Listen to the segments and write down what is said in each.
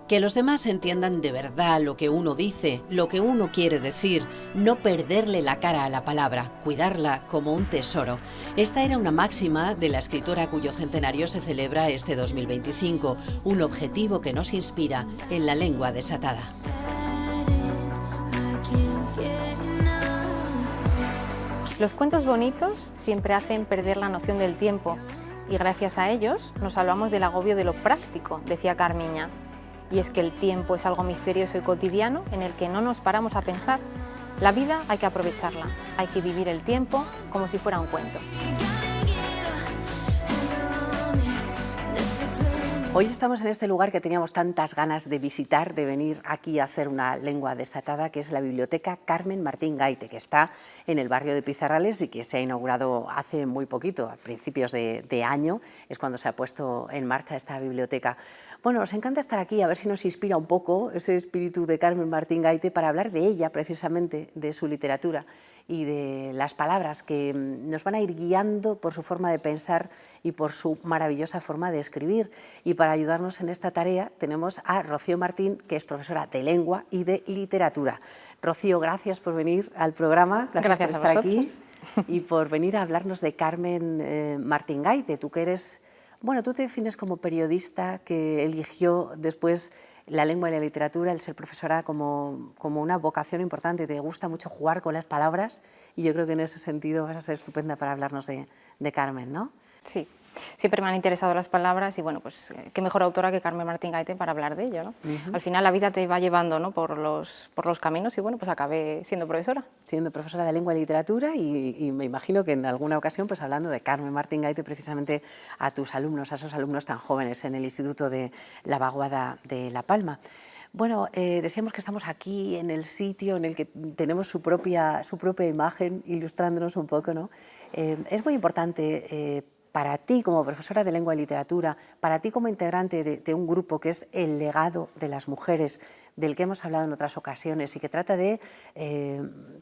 Que los demás entiendan de verdad lo que uno dice, lo que uno quiere decir, no perderle la cara a la palabra, cuidarla como un tesoro. Esta era una máxima de la escritora cuyo centenario se celebra este 2025, un objetivo que nos inspira en La lengua desatada. Los cuentos bonitos siempre hacen perder la noción del tiempo y gracias a ellos nos salvamos del agobio de lo práctico, decía Carmiña. Y es que el tiempo es algo misterioso y cotidiano en el que no nos paramos a pensar. La vida hay que aprovecharla, hay que vivir el tiempo como si fuera un cuento. Hoy estamos en este lugar que teníamos tantas ganas de visitar, de venir aquí a hacer una lengua desatada, que es la Biblioteca Carmen Martín Gaite, que está en el barrio de Pizarrales y que se ha inaugurado hace muy poquito, a principios de año, es cuando se ha puesto en marcha esta biblioteca. Bueno, nos encanta estar aquí, a ver si nos inspira un poco ese espíritu de Carmen Martín Gaite para hablar de ella, precisamente, de su literatura y de las palabras que nos van a ir guiando por su forma de pensar y por su maravillosa forma de escribir. Y para ayudarnos en esta tarea tenemos a Rocío Martín, que es profesora de lengua y de literatura. Rocío, gracias por venir al programa, gracias por estar aquí y por venir a hablarnos de Carmen Martín Gaite. Tú que eres, bueno, tú te defines como periodista que eligió después la lengua y la literatura, el ser profesora como una vocación importante. Te gusta mucho jugar con las palabras y yo creo que en ese sentido vas a ser estupenda para hablarnos de Carmen, ¿no? Sí, siempre me han interesado las palabras y bueno, pues qué mejor autora que Carmen Martín Gaite para hablar de ello, ¿no? Al final la vida te va llevando, ¿no?, por los caminos y bueno, pues acabé siendo profesora. Siendo profesora de lengua y literatura y me imagino que en alguna ocasión pues hablando de Carmen Martín Gaite precisamente a tus alumnos, a esos alumnos tan jóvenes en el Instituto de la Vaguada de La Palma. Bueno, decíamos que estamos aquí en el sitio en el que tenemos su propia imagen ilustrándonos un poco, ¿no? Es muy importante para ti como profesora de lengua y literatura, para ti como integrante de un grupo que es el legado de las mujeres, del que hemos hablado en otras ocasiones y que trata de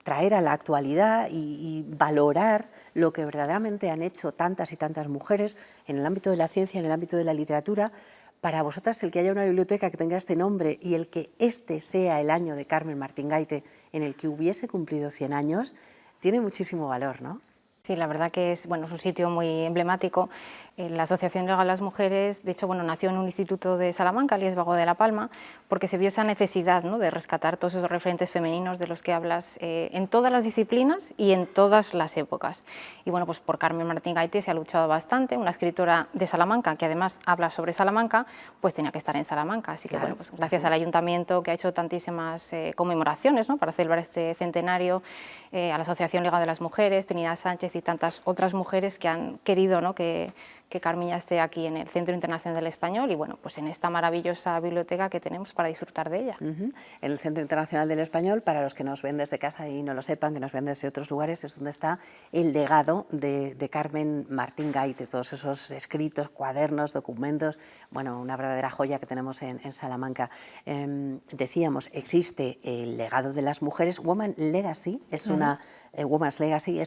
traer a la actualidad y valorar lo que verdaderamente han hecho tantas y tantas mujeres en el ámbito de la ciencia, en el ámbito de la literatura. Para vosotras, el que haya una biblioteca que tenga este nombre y el que este sea el año de Carmen Martín Gaite en el que hubiese cumplido 100 años, tiene muchísimo valor, ¿no? Sí, la verdad que es, bueno, es un sitio muy emblemático. La Asociación Legal de las Mujeres, de hecho, bueno, nació en un instituto de Salamanca, el IES Vago de La Palma, porque se vio esa necesidad, ¿no?, de rescatar todos esos referentes femeninos de los que hablas en todas las disciplinas y en todas las épocas. Y bueno, pues por Carmen Martín Gaite se ha luchado bastante, una escritora de Salamanca que además habla sobre Salamanca, pues tenía que estar en Salamanca. Así que bueno, pues gracias al ayuntamiento que ha hecho tantísimas conmemoraciones, ¿no?, para celebrar este centenario, a la Asociación Legal de las Mujeres, Trinidad Sánchez y tantas otras mujeres que han querido, ¿no?, que Carmiña esté aquí en el Centro Internacional del Español y bueno, pues en esta maravillosa biblioteca que tenemos para disfrutar de ella. En el Centro Internacional del Español, para los que nos ven desde casa y no lo sepan, que nos ven desde otros lugares, es donde está el legado de Carmen Martín Gaite, todos esos escritos, cuadernos, documentos, bueno, una verdadera joya que tenemos en Salamanca. Decíamos, existe el legado de las mujeres. Women's Legacy es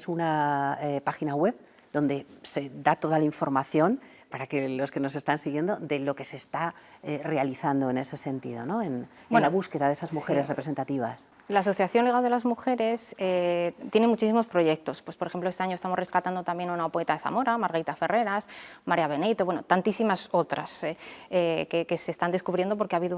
una página web donde se da toda la información para que los que nos están siguiendo de lo que se está realizando en ese sentido, ¿no?, en la búsqueda de esas mujeres representativas. La Asociación Legal de las Mujeres tiene muchísimos proyectos. Pues, por ejemplo, este año estamos rescatando también a una poeta de Zamora, Margarita Ferreras, María Benito, bueno, tantísimas otras que se están descubriendo porque ha habido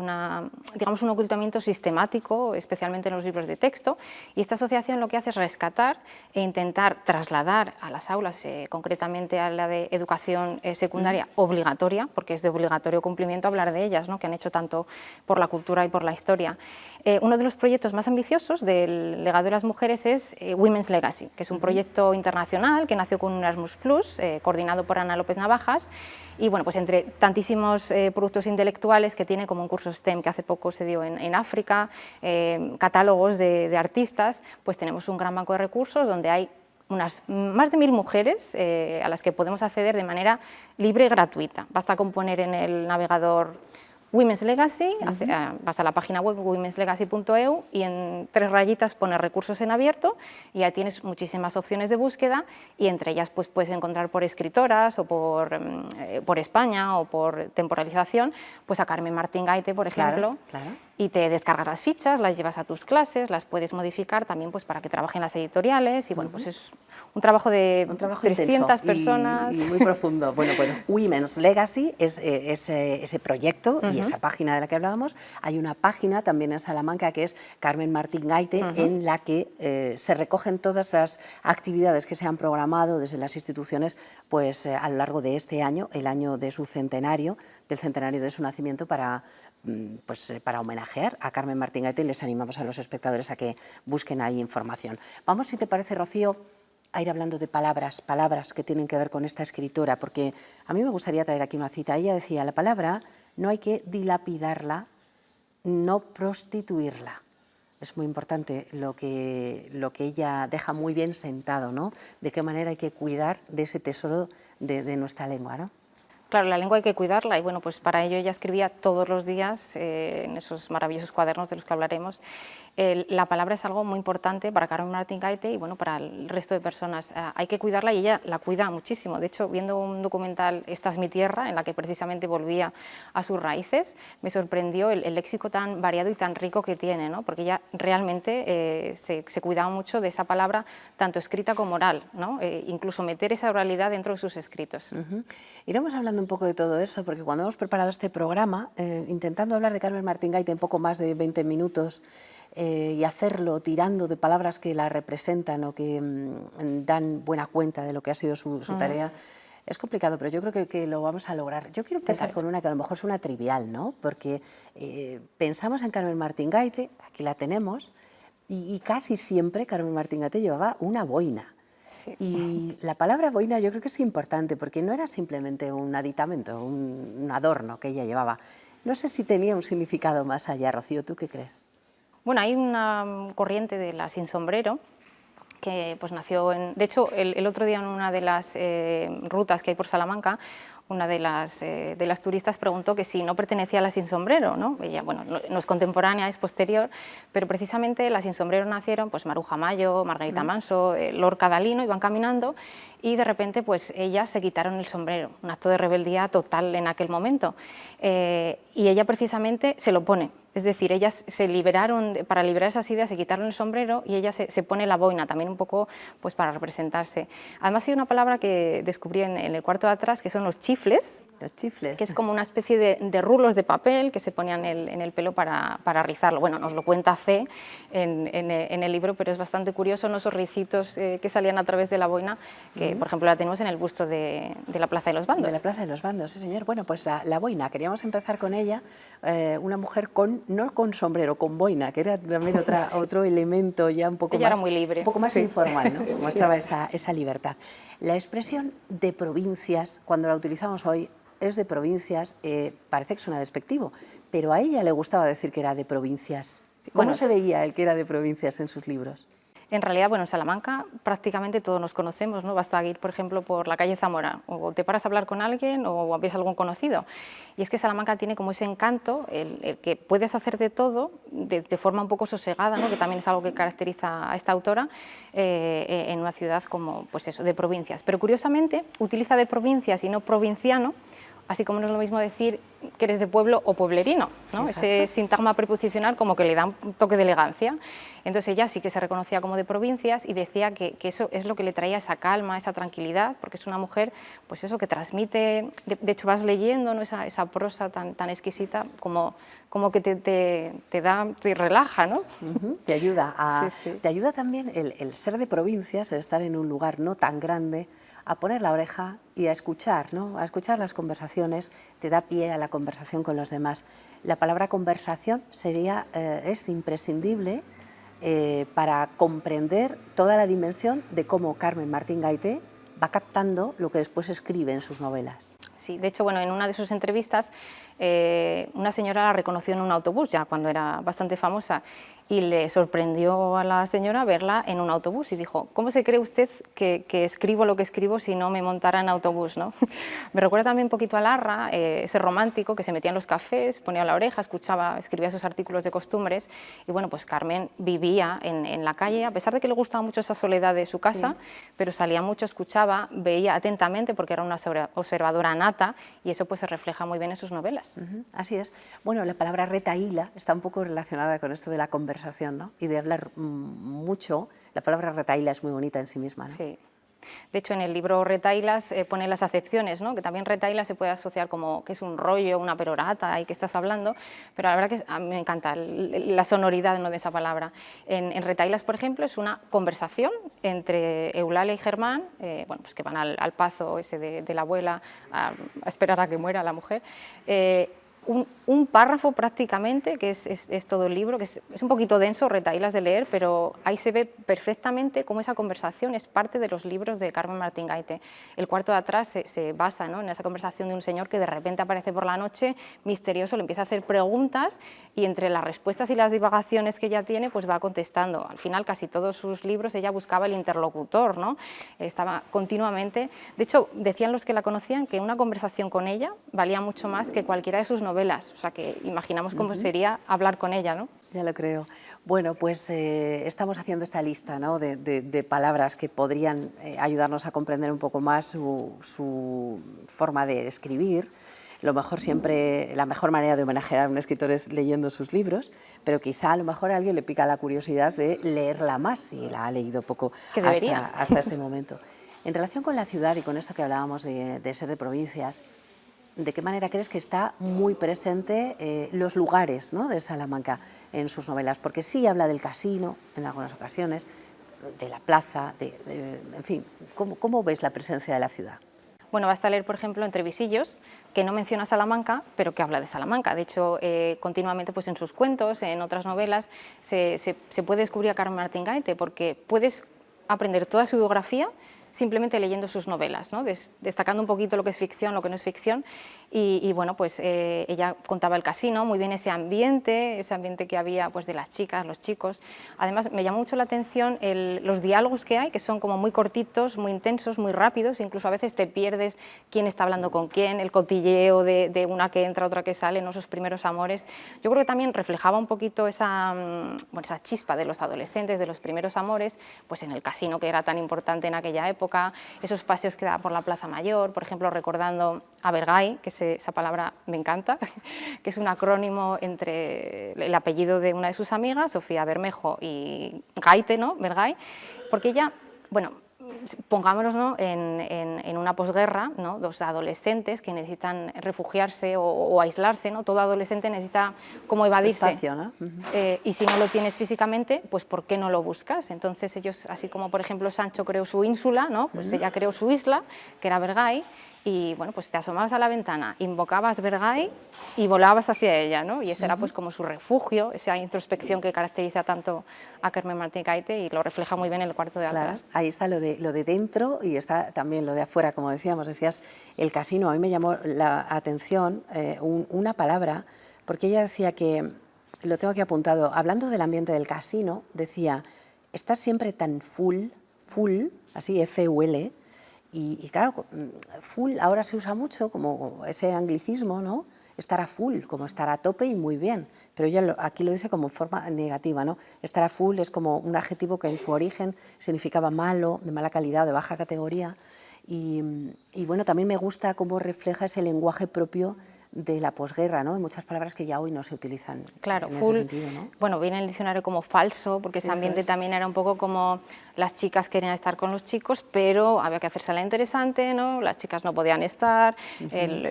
digamos, un ocultamiento sistemático, especialmente en los libros de texto, y esta asociación lo que hace es rescatar e intentar trasladar a las aulas, concretamente a la de educación secundaria obligatoria, porque es de obligatorio cumplimiento hablar de ellas, ¿no?, que han hecho tanto por la cultura y por la historia. Uno de los proyectos más ambiciosos del legado de las mujeres es Women's Legacy, que es un proyecto internacional que nació con un Erasmus Plus, coordinado por Ana López Navajas, y bueno, pues entre tantísimos productos intelectuales que tiene, como un curso STEM que hace poco se dio en África, catálogos de artistas, pues tenemos un gran banco de recursos donde hay más de 1000 mujeres a las que podemos acceder de manera libre y gratuita. Basta con poner en el navegador Women's Legacy, vas a la página web womenslegacy.eu y en 3 rayitas pone recursos en abierto y ya tienes muchísimas opciones de búsqueda y entre ellas pues puedes encontrar por escritoras o por España o por temporalización, pues a Carmen Martín Gaite, por ejemplo, claro. Y te descargas las fichas, las llevas a tus clases, las puedes modificar también pues para que trabajen las editoriales y bueno, pues es un trabajo de 300 personas. Y muy profundo. Bueno, Women's Legacy es ese proyecto y esa página de la que hablábamos. Hay una página también en Salamanca que es Carmen Martín Gaite, en la que se recogen todas las actividades que se han programado desde las instituciones pues, a lo largo de este año, el año de su centenario, del centenario de su nacimiento, para homenajear a Carmen Martín Gaite, y les animamos a los espectadores a que busquen ahí información. Vamos, si te parece, Rocío, a ir hablando de palabras que tienen que ver con esta escritora, porque a mí me gustaría traer aquí una cita. Ella decía, la palabra no hay que dilapidarla, no prostituirla. Es muy importante lo que ella deja muy bien sentado, ¿no? De qué manera hay que cuidar de ese tesoro de nuestra lengua, ¿no? Claro, la lengua hay que cuidarla y bueno, pues para ello ella escribía todos los días en esos maravillosos cuadernos de los que hablaremos. La palabra es algo muy importante para Carmen Martín Gaite y bueno, para el resto de personas. Hay que cuidarla y ella la cuida muchísimo. De hecho, viendo un documental, Esta es mi tierra, en la que precisamente volvía a sus raíces, me sorprendió el léxico tan variado y tan rico que tiene, ¿no? Porque ella realmente se cuidaba mucho de esa palabra, tanto escrita como oral, ¿no? Incluso meter esa oralidad dentro de sus escritos. Iremos hablando un poco de todo eso, porque cuando hemos preparado este programa, intentando hablar de Carmen Martín Gaite en poco más de 20 minutos, y hacerlo tirando de palabras que la representan o que dan buena cuenta de lo que ha sido su tarea, es complicado, pero yo creo que lo vamos a lograr. Yo quiero empezar con una que a lo mejor suena trivial, ¿no? Porque pensamos en Carmen Martín Gaite, aquí la tenemos, y casi siempre Carmen Martín Gaite llevaba una boina. Sí. Y la palabra boina yo creo que es importante, porque no era simplemente un aditamento, un adorno que ella llevaba. No sé si tenía un significado más allá, Rocío, ¿tú qué crees? Bueno, hay una corriente de la sin sombrero que pues nació en... De hecho, el otro día en una de las rutas que hay por Salamanca, una de las turistas preguntó que si no pertenecía a la sin sombrero, ¿no? Ella, bueno, no es contemporánea, es posterior, pero precisamente las sin sombrero nacieron, pues Maruja Mayo, Margarita Manso, Lorca Dalino, iban caminando y de repente pues ellas se quitaron el sombrero, un acto de rebeldía total en aquel momento, y ella precisamente se lo pone. Es decir, ellas se liberaron, para liberar esas ideas se quitaron el sombrero y ella se pone la boina, también un poco pues para representarse. Además hay una palabra que descubrí en el cuarto de atrás, que son los chifles. Los chifles. Que es como una especie de rulos de papel que se ponían en el pelo para rizarlo. Bueno, nos lo cuenta C en el libro, pero es bastante curioso, ¿no? Esos ricitos que salían a través de la boina, que por ejemplo la tenemos en el busto de la Plaza de los Bandos. De la Plaza de los Bandos, sí señor. Bueno, pues la boina, queríamos empezar con ella, una mujer no con sombrero, con boina, que era también otro elemento ya un poco ella más... era muy libre. Un poco más informal, ¿no? Mostraba esa libertad. La expresión de provincias, cuando la utilizamos hoy, es de provincias, parece que suena despectivo, pero a ella le gustaba decir que era de provincias. ¿Cómo se veía el que era de provincias en sus libros? En realidad, bueno, en Salamanca prácticamente todos nos conocemos, ¿no? Basta ir, por ejemplo, por la calle Zamora, o te paras a hablar con alguien o ves a algún conocido. Y es que Salamanca tiene como ese encanto, el que puedes hacer de todo, de forma un poco sosegada, ¿no? Que también es algo que caracteriza a esta autora, en una ciudad como, pues eso, de provincias. Pero curiosamente utiliza de provincias y no provinciano, así como no es lo mismo decir que eres de pueblo o pueblerino, ¿no? Ese sintagma preposicional como que le da un toque de elegancia. Entonces ella sí que se reconocía como de provincias y decía que eso es lo que le traía esa calma, esa tranquilidad, porque es una mujer, pues eso, que transmite, de hecho vas leyendo, ¿no? esa prosa tan exquisita, como que te relaja, ¿no? Te ayuda, te ayuda también el ser de provincias, el estar en un lugar no tan grande, a poner la oreja y a escuchar, ¿no? A escuchar las conversaciones, te da pie a la conversación con los demás. La palabra conversación es imprescindible para comprender toda la dimensión de cómo Carmen Martín Gaite va captando lo que después escribe en sus novelas. Sí, de hecho, bueno, en una de sus entrevistas una señora la reconoció en un autobús, ya cuando era bastante famosa, y le sorprendió a la señora verla en un autobús y dijo, ¿cómo se cree usted que escribo lo que escribo si no me montara en autobús, ¿no? Me recuerda también un poquito a Larra, ese romántico que se metía en los cafés, ponía la oreja, escuchaba, escribía sus artículos de costumbres y bueno, pues Carmen vivía en la calle, a pesar de que le gustaba mucho esa soledad de su casa, pero salía mucho, escuchaba, veía atentamente porque era una observadora nata y eso pues se refleja muy bien en sus novelas. Así es. Bueno, la palabra retahíla está un poco relacionada con esto de la conversación, ¿no? Y de hablar mucho. La palabra retahíla es muy bonita en sí misma, ¿no? Sí. De hecho, en el libro Retahílas pone las acepciones, ¿no? Que también retahíla se puede asociar como que es un rollo, una perorata y que estás hablando, pero la verdad que a mí me encanta la sonoridad, ¿no?, de esa palabra. En Retahílas, por ejemplo, es una conversación entre Eulalia y Germán, bueno, pues que van al pazo ese de la abuela a esperar a que muera la mujer. Un párrafo prácticamente, que es todo el libro, que es un poquito denso, retahílas de leer, pero ahí se ve perfectamente cómo esa conversación es parte de los libros de Carmen Martín Gaite. El cuarto de atrás se basa, ¿no?, en esa conversación de un señor que de repente aparece por la noche, misterioso, le empieza a hacer preguntas y entre las respuestas y las divagaciones que ella tiene, pues va contestando. Al final, casi todos sus libros ella buscaba el interlocutor, ¿no? Estaba continuamente... De hecho, decían los que la conocían que una conversación con ella valía mucho más que cualquiera de sus novelas. O sea, que imaginamos cómo sería hablar con ella, ¿no? Ya lo creo. Bueno, pues estamos haciendo esta lista, ¿no?, de palabras que podrían ayudarnos a comprender un poco más su forma de escribir. Lo mejor siempre, la mejor manera de homenajear a un escritor es leyendo sus libros, pero quizá a lo mejor a alguien le pica la curiosidad de leerla más si la ha leído poco hasta este momento. En relación con la ciudad y con esto que hablábamos de ser de provincias, ¿de qué manera crees que está muy presente los lugares, ¿no?, de Salamanca en sus novelas? Porque sí habla del casino en algunas ocasiones, de la plaza, en fin, ¿cómo ves la presencia de la ciudad? Bueno, basta leer, por ejemplo, Entre visillos, que no menciona Salamanca, pero que habla de Salamanca. De hecho, continuamente pues en sus cuentos, en otras novelas, se puede descubrir a Carmen Martín Gaite, porque puedes aprender toda su biografía simplemente leyendo sus novelas, ¿no?, destacando un poquito lo que es ficción, lo que no es ficción, y bueno, pues ella contaba el casino, muy bien ese ambiente que había pues de las chicas, los chicos. Además, me llamó mucho la atención los diálogos que hay, que son como muy cortitos, muy intensos, muy rápidos, incluso a veces te pierdes quién está hablando con quién, el cotilleo de una que entra, otra que sale, ¿no?, esos primeros amores. Yo creo que también reflejaba un poquito esa chispa de los adolescentes, de los primeros amores, pues en el casino, que era tan importante en aquella época, esos paseos que daba por la Plaza Mayor, por ejemplo, recordando a Bergay, que esa palabra me encanta, que es un acrónimo entre el apellido de una de sus amigas, Sofía Bermejo, y Gaite, ¿no?, Bergay, porque ella, bueno, pongámonos, ¿no?, en una posguerra, ¿no?, dos adolescentes que necesitan refugiarse o aislarse, ¿no?, todo adolescente necesita como evadirse. Espacio, ¿no? Y si no lo tienes físicamente, pues ¿por qué no lo buscas? Entonces ellos, así como por ejemplo Sancho creó su ínsula, ¿no?, pues ella creó su isla, que era Bergay, y bueno, pues te asomabas a la ventana, invocabas Bergay y volabas hacia ella, ¿no? Y ese era pues como su refugio, esa introspección que caracteriza tanto a Carmen Martín Gaite y lo refleja muy bien en el cuarto de atrás. Claro, ahí está lo de dentro y está también lo de afuera, como decías el casino. A mí me llamó la atención una palabra, porque ella decía que, lo tengo aquí apuntado, hablando del ambiente del casino, decía, estás siempre tan full, así F-U-L, y claro, full ahora se usa mucho como ese anglicismo, ¿no?, estar a full, como estar a tope y muy bien, pero ella aquí lo dice como forma negativa, ¿no? Estar a full es como un adjetivo que en su origen significaba malo, de mala calidad o de baja categoría, y bueno, también me gusta cómo refleja ese lenguaje propio de la posguerra, ¿no?, hay muchas palabras que ya hoy no se utilizan. Claro, en full, ese sentido, ¿no? Bueno, viene en el diccionario como falso, porque ese ambiente también era un poco como las chicas querían estar con los chicos, pero había que hacerse la interesante, ¿no?, las chicas no podían estar,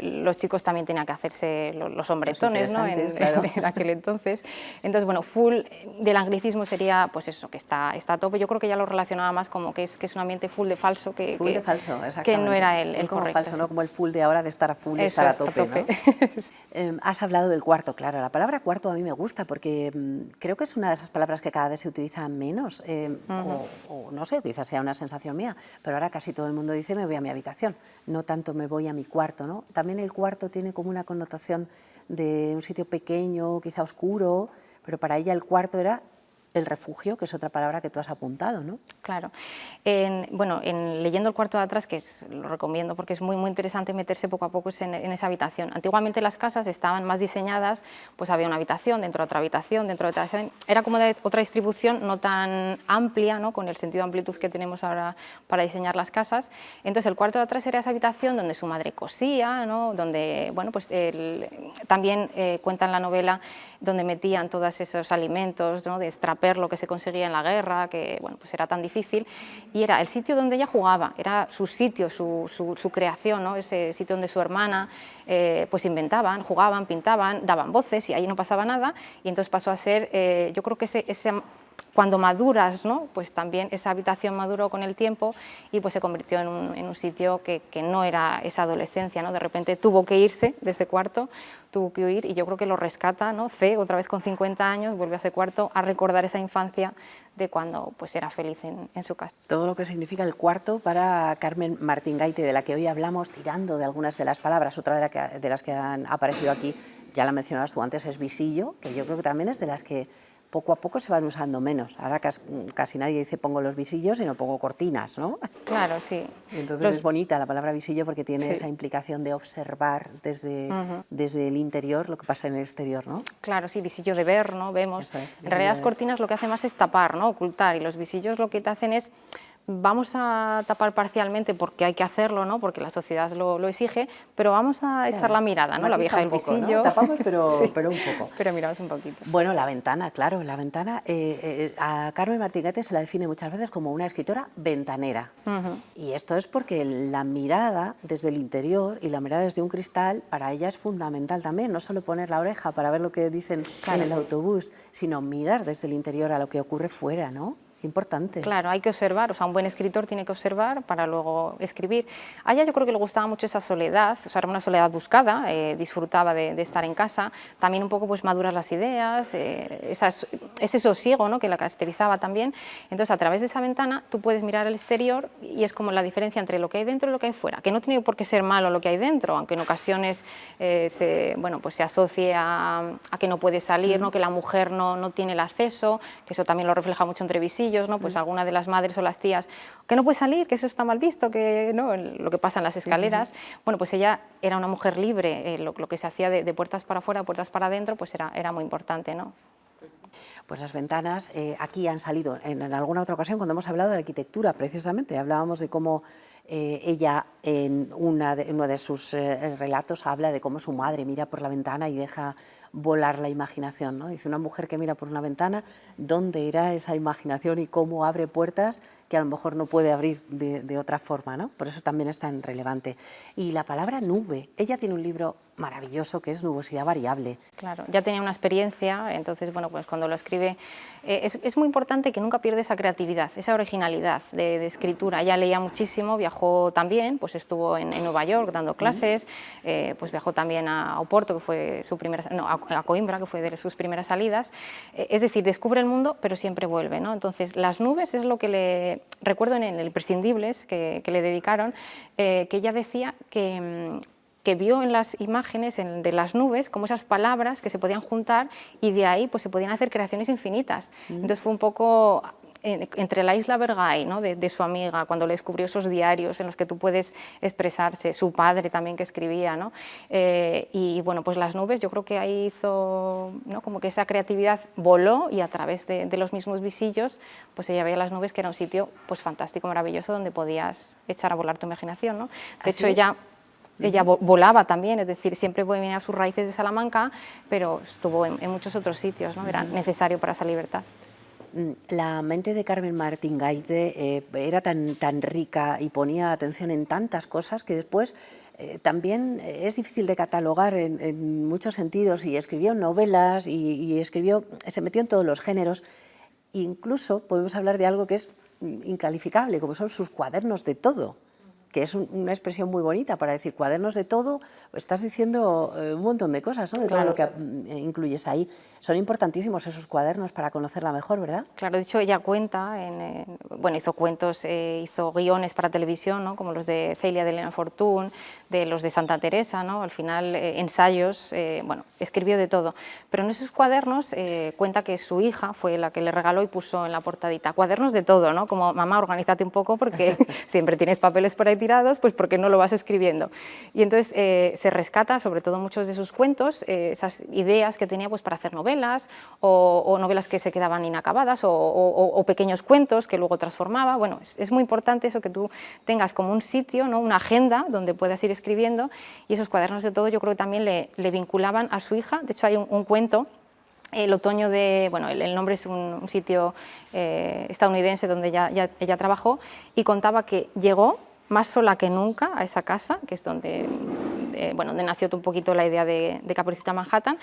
los chicos también tenían que hacerse los hombretones, ¿no?, en aquel entonces. Entonces, bueno, full del anglicismo sería, pues eso, que está a tope. Yo creo que ya lo relacionaba más como que es un ambiente full de falso, que no era el como correcto. Falso, ¿no?, como el full de ahora de estar a full, eso, estar a tope, ¿no? Has hablado del cuarto, claro, la palabra cuarto a mí me gusta porque creo que es una de esas palabras que cada vez se utiliza menos, o no sé, quizás sea una sensación mía, pero ahora casi todo el mundo dice me voy a mi habitación, no tanto me voy a mi cuarto, ¿no? También el cuarto tiene como una connotación de un sitio pequeño, quizá oscuro, pero para ella el cuarto era el refugio, que es otra palabra que tú has apuntado, ¿no? Claro. Bueno, leyendo El cuarto de atrás, que lo recomiendo porque es muy, muy interesante meterse poco a poco en esa habitación. Antiguamente las casas estaban más diseñadas, pues había una habitación, dentro de otra habitación, dentro de otra habitación. Era como de otra distribución no tan amplia, ¿no?, con el sentido de amplitud que tenemos ahora para diseñar las casas. Entonces el cuarto de atrás era esa habitación donde su madre cosía, ¿no?, donde, bueno, pues también cuenta en la novela donde metían todos esos alimentos, ¿no?, de extraper lo que se conseguía en la guerra, que bueno, pues era tan difícil, y era el sitio donde ella jugaba, era su sitio, su creación, ¿no?, ese sitio donde su hermana pues inventaban, jugaban, pintaban, daban voces y ahí no pasaba nada, y entonces pasó a ser, yo creo que cuando maduras, ¿no?, pues también esa habitación maduró con el tiempo y pues se convirtió en un sitio que no era esa adolescencia, ¿no? De repente tuvo que irse de ese cuarto, tuvo que huir, y yo creo que lo rescata, ¿no? C, otra vez con 50 años, vuelve a ese cuarto a recordar esa infancia de cuando pues era feliz en su casa. Todo lo que significa el cuarto para Carmen Martín Gaite, de la que hoy hablamos, tirando de algunas de las palabras. Otra de las que han aparecido aquí, ya la mencionabas tú antes, es visillo, que yo creo que también es de las que poco a poco se van usando menos. Ahora casi nadie dice pongo los visillos, sino pongo cortinas, ¿no? Claro, sí. Entonces es bonita la palabra visillo porque tiene sí. esa implicación de observar desde el interior lo que pasa en el exterior, ¿no? Claro, sí, visillo de ver, ¿no? Vemos. Eso es, en realidad las cortinas lo que hacen más es tapar, ¿no?, ocultar, y los visillos lo que te hacen es vamos a tapar parcialmente porque hay que hacerlo, ¿no?, porque la sociedad lo exige, pero vamos a echar la mirada, ¿no?, la vieja del visillo. ¿No? Tapamos, pero, sí, pero un poco. Pero miramos un poquito. Bueno, la ventana, claro, la ventana. A Carmen Martín Gaite se la define muchas veces como una escritora ventanera. Y esto es porque la mirada desde el interior y la mirada desde un cristal para ella es fundamental también, no solo poner la oreja para ver lo que dicen en el autobús, sino mirar desde el interior a lo que ocurre fuera, ¿no? Qué importante. Claro, hay que observar, o sea, un buen escritor tiene que observar para luego escribir. A ella yo creo que le gustaba mucho esa soledad, o sea, era una soledad buscada, disfrutaba de estar en casa, también un poco pues madurar las ideas, ese sosiego, ¿no?, que la caracterizaba también. Entonces, a través de esa ventana tú puedes mirar al exterior y es como la diferencia entre lo que hay dentro y lo que hay fuera, que no tiene por qué ser malo lo que hay dentro, aunque en ocasiones bueno, pues se asocie a que no puede salir, ¿no?, que la mujer no tiene el acceso, que eso también lo refleja mucho entre visillos, ¿no?, pues alguna de las madres o las tías, que no puede salir, que eso está mal visto, que no, lo que pasa en las escaleras. Bueno, pues ella era una mujer libre, lo que se hacía de puertas para afuera, puertas para adentro, pues era muy importante, ¿no? Pues las ventanas aquí han salido en alguna otra ocasión cuando hemos hablado de arquitectura, precisamente, hablábamos de cómo ella en uno de sus relatos habla de cómo su madre mira por la ventana y deja volar la imaginación, ¿no? Dice, una mujer que mira por una ventana, ¿dónde irá esa imaginación y cómo abre puertas que a lo mejor no puede abrir de otra forma, ¿no? Por eso también es tan relevante. Y la palabra nube, ella tiene un libro maravilloso que es Nubosidad variable. Claro, ya tenía una experiencia, entonces, bueno, pues cuando lo escribe, es muy importante que nunca pierda esa creatividad, esa originalidad de escritura. Ella leía muchísimo, viajó también, pues estuvo en Nueva York dando clases, pues viajó también a Oporto, que fue su primera, no, a Coimbra, que fue de sus primeras salidas. Es decir, descubre el mundo, pero siempre vuelve, ¿no? Entonces, las nubes es lo que le recuerdo en el Imprescindibles que le dedicaron, que ella decía que vio en las imágenes de las nubes como esas palabras que se podían juntar y de ahí pues se podían hacer creaciones infinitas. Entonces fue un poco entre la isla Bergay, ¿no?, de su amiga, cuando le descubrió esos diarios en los que tú puedes expresarse, su padre también que escribía, ¿no? Y bueno, pues las nubes, yo creo que ahí hizo, ¿no?, como que esa creatividad voló y a través de los mismos visillos, pues ella veía las nubes, que era un sitio pues fantástico, maravilloso, donde podías echar a volar tu imaginación, ¿no? De hecho, ella volaba también, es decir, siempre venía a sus raíces de Salamanca, pero estuvo en muchos otros sitios, ¿no? Era necesario para esa libertad. La mente de Carmen Martín Gaite era tan rica y ponía atención en tantas cosas que después también es difícil de catalogar en muchos sentidos, y escribió novelas y se metió en todos los géneros. Incluso podemos hablar de algo que es incalificable, como son sus cuadernos de todo, que es una expresión muy bonita para decir cuadernos de todo, estás diciendo un montón de cosas, ¿no? De todo lo que incluyes ahí. Son importantísimos esos cuadernos para conocerla mejor, ¿verdad? Claro, de hecho ella cuenta, bueno, hizo cuentos, hizo guiones para televisión, ¿no? Como los de Celia de Elena Fortún, de los de Santa Teresa, ¿no? Al final ensayos, bueno, escribió de todo. Pero en esos cuadernos cuenta que su hija fue la que le regaló y puso en la portadita cuadernos de todo, ¿no? Como mamá, organízate un poco porque siempre tienes papeles por ahí tirados, pues porque no lo vas escribiendo. Y entonces se rescata, sobre todo muchos de sus cuentos, esas ideas que tenía pues para hacer novelas o novelas que se quedaban inacabadas o pequeños cuentos que luego transformaba. Bueno, es muy importante eso, que tú tengas como un sitio, ¿no? Una agenda donde puedas ir escribiendo, y esos cuadernos de todo yo creo que también le vinculaban a su hija. De hecho hay un cuento, el otoño de, bueno, el nombre es un sitio estadounidense donde ella trabajó, y contaba que llegó más sola que nunca a esa casa, que es donde, bueno, donde nació un poquito la idea de Caperucita Manhattan,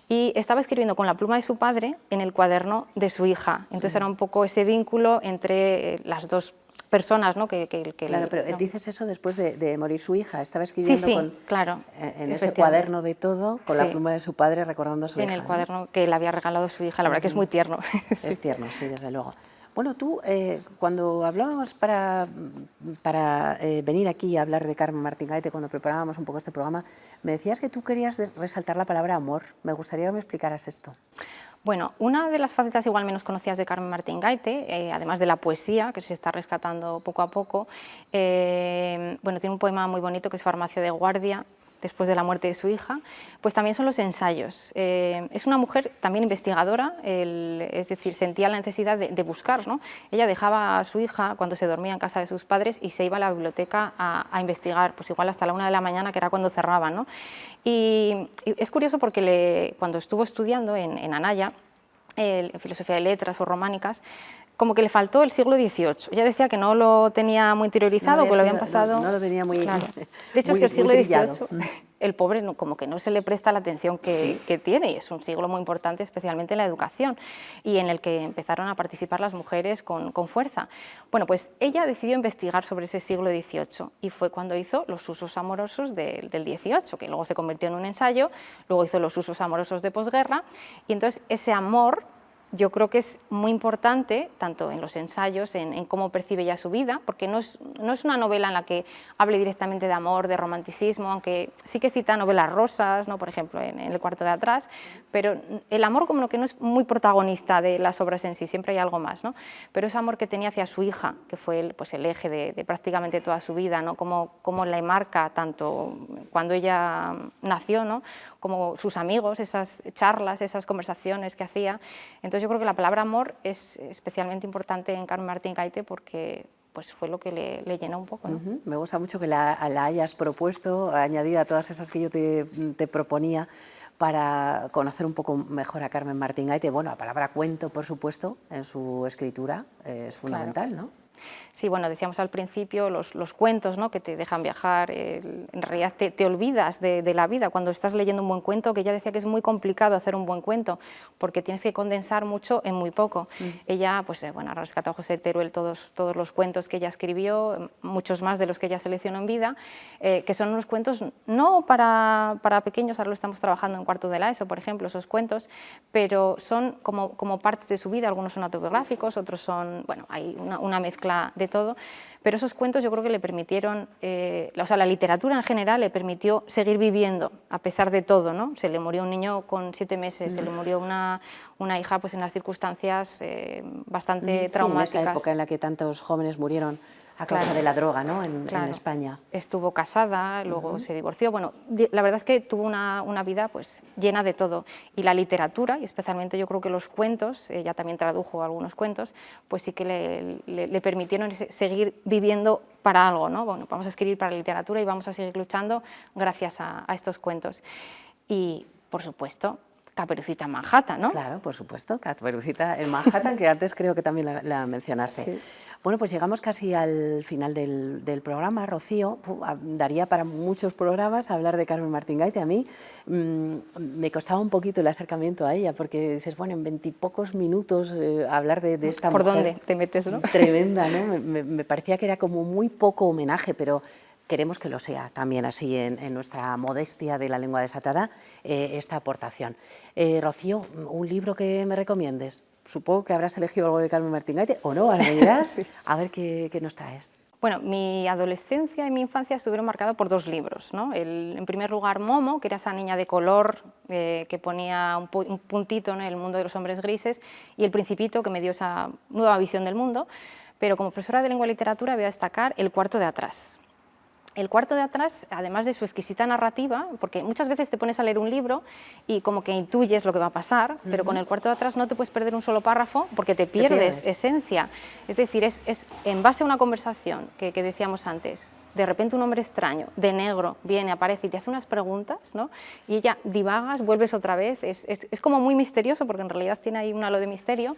y estaba escribiendo con la pluma de su padre en el cuaderno de su hija. Entonces era un poco ese vínculo entre las dos personas, ¿no? Claro, pero ¿no? dices eso después de morir su hija. Estaba escribiendo claro, en ese cuaderno de todo, con la pluma de su padre recordando a su hija. En el cuaderno que le había regalado su hija, la verdad que es muy tierno. Es tierno, sí, desde luego. Bueno, tú, cuando hablábamos para venir aquí a hablar de Carmen Martín Gaite, cuando preparábamos un poco este programa, me decías que tú querías resaltar la palabra amor. Me gustaría que me explicaras esto. Bueno, una de las facetas igual menos conocidas de Carmen Martín Gaite, además de la poesía, que se está rescatando poco a poco, bueno, tiene un poema muy bonito que es Farmacia de Guardia, después de la muerte de su hija, pues también son los ensayos. Es una mujer también investigadora, es decir, sentía la necesidad de buscar, ¿no? Ella dejaba a su hija cuando se dormía en casa de sus padres y se iba a la biblioteca a investigar, pues igual hasta la 1 de la mañana, que era cuando cerraban, ¿no? Y es curioso porque cuando estuvo estudiando en Anaya, en filosofía de letras o románicas, como que le faltó el siglo XVIII. Ella decía que no lo tenía muy interiorizado, porque lo habían pasado... No lo tenía muy... Claro. De hecho, es que el siglo XVIII, el pobre como que no se le presta la atención que tiene, y es un siglo muy importante, especialmente en la educación, y en el que empezaron a participar las mujeres con fuerza. Bueno, pues ella decidió investigar sobre ese siglo XVIII, y fue cuando hizo Los usos amorosos del XVIII, que luego se convirtió en un ensayo, luego hizo Los usos amorosos de posguerra, y entonces ese amor... Yo creo que es muy importante, tanto en los ensayos, en cómo percibe ella su vida, porque no es una novela en la que hable directamente de amor, de romanticismo, aunque sí que cita novelas rosas, ¿no? Por ejemplo, en el cuarto de atrás, pero el amor como que no es muy protagonista de las obras en sí, siempre hay algo más, ¿no? Pero ese amor que tenía hacia su hija, que fue pues, el eje de prácticamente toda su vida, ¿no? Cómo la marca tanto cuando ella nació, ¿no? Como sus amigos, esas charlas, esas conversaciones que hacía. Entonces yo creo que la palabra amor es especialmente importante en Carmen Martín Gaite porque pues fue lo que le llenó un poco, ¿no? Me gusta mucho que la hayas propuesto, añadida a todas esas que yo te proponía, para conocer un poco mejor a Carmen Martín Gaite. Bueno, la palabra cuento, por supuesto, en su escritura es fundamental, claro. ¿No? Sí, bueno, decíamos al principio los cuentos, ¿no? Que te dejan viajar, en realidad te olvidas de la vida cuando estás leyendo un buen cuento, que ella decía que es muy complicado hacer un buen cuento porque tienes que condensar mucho en muy poco. Ella, pues bueno, ha rescatado a José Teruel todos los cuentos que ella escribió, muchos más de los que ella seleccionó en vida, que son unos cuentos no para pequeños, ahora lo estamos trabajando en cuarto de la ESO, por ejemplo, esos cuentos, pero son como partes de su vida, algunos son autobiográficos, otros son, bueno, hay una mezcla de todo, pero esos cuentos yo creo que le permitieron, o sea, la literatura en general le permitió seguir viviendo a pesar de todo, ¿no? Se le murió un niño con 7 meses, se le murió una hija pues en las circunstancias bastante traumáticas. Sí, en esa época en la que tantos jóvenes murieron a causa de la droga, ¿no? En España. Estuvo casada, luego se divorció. Bueno, la verdad es que tuvo una vida pues llena de todo. Y la literatura, y especialmente yo creo que los cuentos, ella también tradujo algunos cuentos, pues sí que le permitieron seguir viviendo para algo, ¿no? Bueno, vamos a escribir para la literatura y vamos a seguir luchando gracias a estos cuentos. Y, por supuesto, Caperucita en Manhattan, ¿no? Claro, por supuesto, Caperucita en Manhattan, que antes creo que también la mencionaste. Sí. Bueno, pues llegamos casi al final del programa, Rocío. Daría para muchos programas hablar de Carmen Martín Gaite. A mí me costaba un poquito el acercamiento a ella, porque dices, bueno, en 20 y pocos minutos hablar de esta ¿Por mujer dónde te metes, no? tremenda, ¿no? Me parecía que era como muy poco homenaje, pero queremos que lo sea también así en nuestra modestia de la lengua desatada, esta aportación. Rocío, ¿un libro que me recomiendes? Supongo que habrás elegido algo de Carmen Martín Gaite, o no, ahora me dirás. Sí. A ver qué nos traes. Bueno, mi adolescencia y mi infancia estuvieron marcadas por dos libros, ¿no? En primer lugar, Momo, que era esa niña de color que ponía un puntito en el mundo de los hombres grises, y El Principito, que me dio esa nueva visión del mundo. Pero como profesora de lengua y literatura voy a destacar El cuarto de atrás. El cuarto de atrás, además de su exquisita narrativa, porque muchas veces te pones a leer un libro y como que intuyes lo que va a pasar, pero con El cuarto de atrás no te puedes perder un solo párrafo porque te pierdes esencia. Es decir, es en base a una conversación que decíamos antes. De repente un hombre extraño, de negro, viene, aparece y te hace unas preguntas, ¿no? Y ella divagas, vuelves otra vez, es como muy misterioso, porque en realidad tiene ahí un halo de misterio.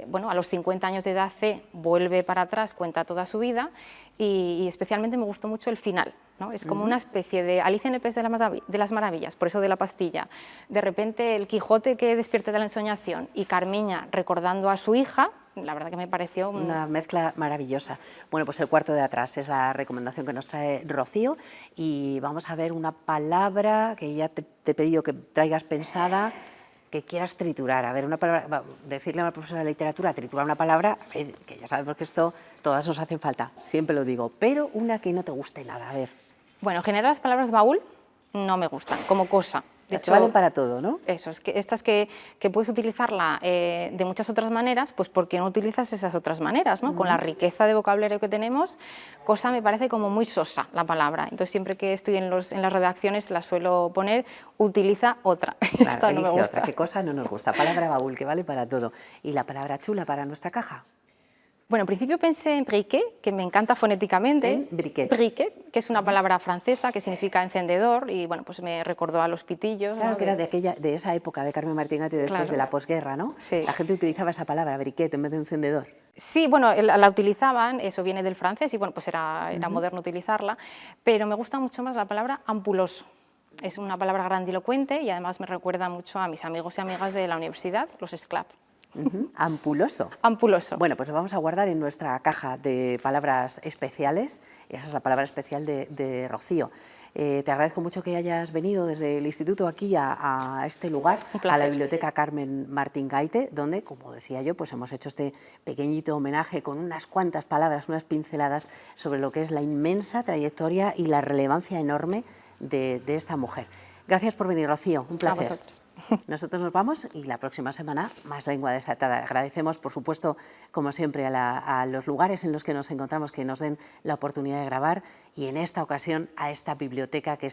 Bueno, a los 50 años de edad vuelve para atrás, cuenta toda su vida, y especialmente me gustó mucho el final, ¿no? Es como una especie de Alicia en el País de las Maravillas, por eso de la pastilla. De repente el Quijote que despierta de la ensoñación y Carmiña recordando a su hija. La verdad que me pareció una mezcla maravillosa. Bueno, pues El cuarto de atrás es la recomendación que nos trae Rocío, y vamos a ver una palabra que ya te he pedido que traigas pensada, que quieras triturar. A ver, una palabra, decirle a una profesora de literatura, triturar una palabra, que ya sabemos que esto todas nos hacen falta, siempre lo digo, pero una que no te guste nada, a ver. Bueno, en general las palabras baúl no me gustan, como cosa. De hecho, valen para todo, ¿no? Eso, es que estas que puedes utilizarla de muchas otras maneras, pues ¿por qué no utilizas esas otras maneras, ¿no? Con la riqueza de vocabulario que tenemos, cosa me parece como muy sosa la palabra. Entonces siempre que estoy en las redacciones la suelo poner, utiliza otra. Claro, esta no me gusta. Otra. ¿Qué cosa no nos gusta? Palabra baúl, que vale para todo. ¿Y la palabra chula para nuestra caja? Bueno, en principio pensé en briquet, que me encanta fonéticamente. ¿En briquet? Briquet, que es una palabra francesa que significa encendedor, y bueno, pues me recordó a los pitillos. Claro, ¿no? que era de esa época de Carmen Martín Gaite, después Claro. de la posguerra, ¿no? Sí. La gente utilizaba esa palabra, briquet, en vez de encendedor. Sí, bueno, la utilizaban, eso viene del francés y bueno, pues era moderno utilizarla, pero me gusta mucho más la palabra ampuloso. Es una palabra grandilocuente y además me recuerda mucho a mis amigos y amigas de la universidad, los esclav. Ampuloso. Ampuloso. Bueno, pues lo vamos a guardar en nuestra caja de palabras especiales. Esa es la palabra especial de Rocío. Te agradezco mucho que hayas venido desde el instituto aquí a este lugar, a la Biblioteca Carmen Martín Gaite, donde, como decía yo, pues hemos hecho este pequeñito homenaje con unas cuantas palabras, unas pinceladas sobre lo que es la inmensa trayectoria y la relevancia enorme de esta mujer. Gracias por venir, Rocío, un placer. A vosotros. Nosotros nos vamos y la próxima semana más Lengua Desatada. Agradecemos, por supuesto, como siempre, a los lugares en los que nos encontramos, que nos den la oportunidad de grabar, y en esta ocasión a esta biblioteca que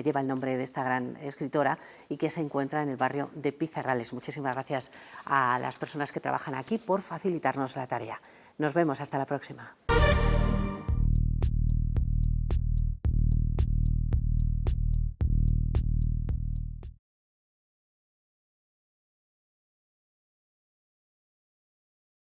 lleva el nombre de esta gran escritora y que se encuentra en el barrio de Pizarrales. Muchísimas gracias a las personas que trabajan aquí por facilitarnos la tarea. Nos vemos, hasta la próxima.